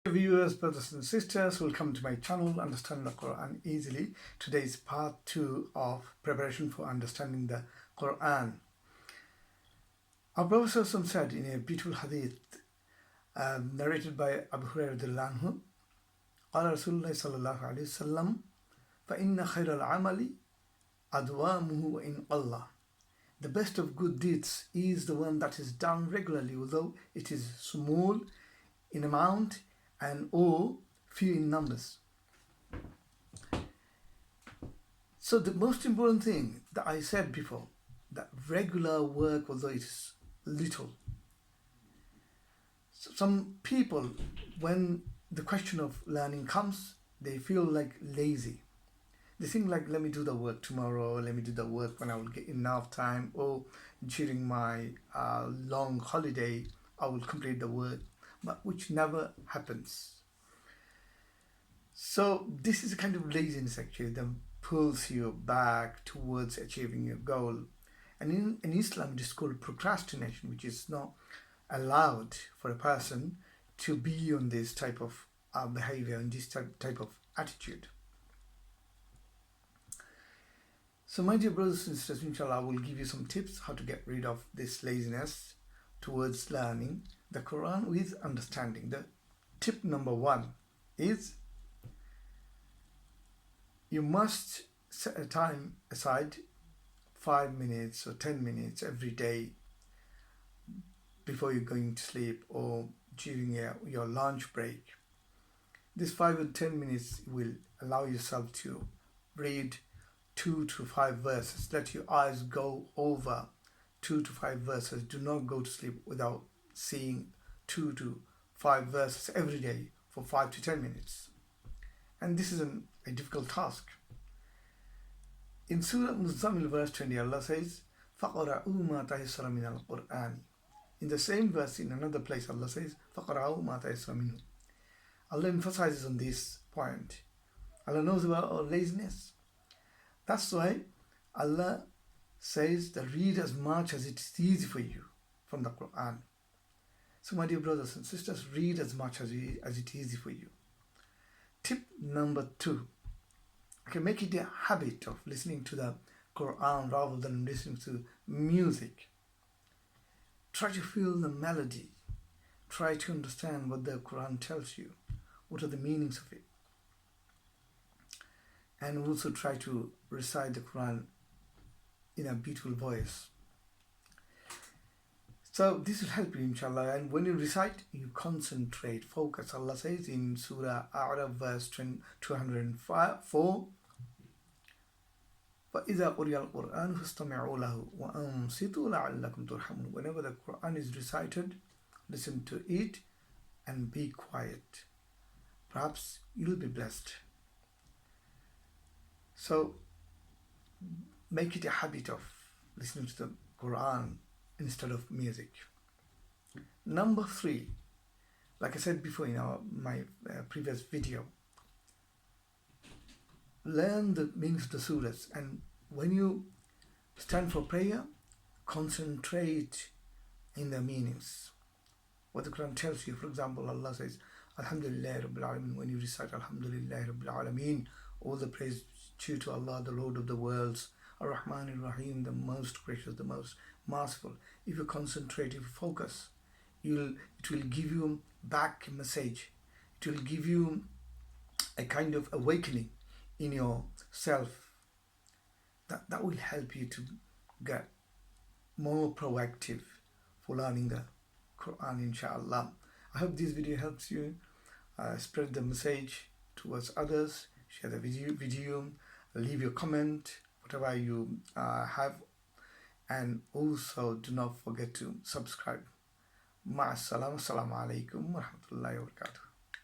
Viewers, brothers and sisters, welcome to my channel Understand the Quran Easily. Today is part 2 of preparation for understanding the Quran. Our Prophet said in a beautiful hadith narrated by Abu Hurairah radhiyallahu anhu, قال رسول الله صلى الله عليه وسلم فإن خير العمل أدوامه وإن قل. The best of good deeds is the one that is done regularly, although it is small in amount and or few in numbers. So the most important thing that I said before, that regular work, although it is little. So some people, when the question of learning comes, they feel like lazy. They think like, let me do the work tomorrow, let me do the work when I will get enough time, or during my long holiday, I will complete the work, but which never happens. So this is a kind of laziness actually that pulls you back towards achieving your goal. And in Islam, it is called procrastination, which is not allowed for a person to be on this type of behavior and this type of attitude. So my dear brothers and sisters, inshallah, I will give you some tips how to get rid of this laziness towards learning the Quran with understanding. The tip number 1 is you must set a time aside, 5 minutes or 10 minutes every day before you're going to sleep or during your lunch break. This 5 or 10 minutes will allow yourself to read 2 to 5 verses. Let your eyes go over 2 to 5 verses. Do not go to sleep without seeing 2 to 5 verses every day for 5 to 10 minutes. And this is a difficult task. In Surah Muzammil verse 20, Allah says, فَقَرَعُوا مَا تَيَسَّرَ مِنَ الْقُرْآنِ. In the same verse, in another place, Allah says, فَقَرَعُوا مَا تَيَسَّرَ مِنْهُ. Allah emphasizes on this point. Allah knows about our laziness. That's why Allah says that read as much as it is easy for you from the Quran. So my dear brothers and sisters, read as much as it is easy for you. Tip number 2. Okay, make it a habit of listening to the Quran rather than listening to music. Try to feel the melody. Try to understand what the Quran tells you. What are the meanings of it? And also try to recite the Quran in a beautiful voice. So this will help you, inshallah. And when you recite, you concentrate, focus. Allah says in Surah A'raf verse 204, فَإِذَا قُرِيَ الْقُرْآنُ فَاسْتَمِعُوا لَهُ وَأَنصِتُوا لَعَلَّكُمْ تُرْحَمُونَ. Whenever the Quran is recited, listen to it and be quiet. Perhaps you'll be blessed. So make it a habit of listening to the Quran instead of music. Number 3, like I said before in my previous video, learn the meanings of the surahs, and when you stand for prayer, concentrate in the meanings. What the Quran tells you. For example, Allah says, Alhamdulillah Rabbil Alameen. When you recite Alhamdulillah Rabbil Alameen, all the praise due to Allah, the Lord of the worlds, Ar-Rahman Ar-Rahim, the most gracious, the most merciful. If you concentrate, if you focus, it will give you back a message. It will give you a kind of awakening in yourself. That will help you to get more proactive for learning the Quran, inshallah. I hope this video helps you. Spread the message towards others. Share the video. Leave your comment, whatever you have. And also do not forget to subscribe. Ma'as salam. Assalamu alaikum wa rahmatullahi wa barakatuh.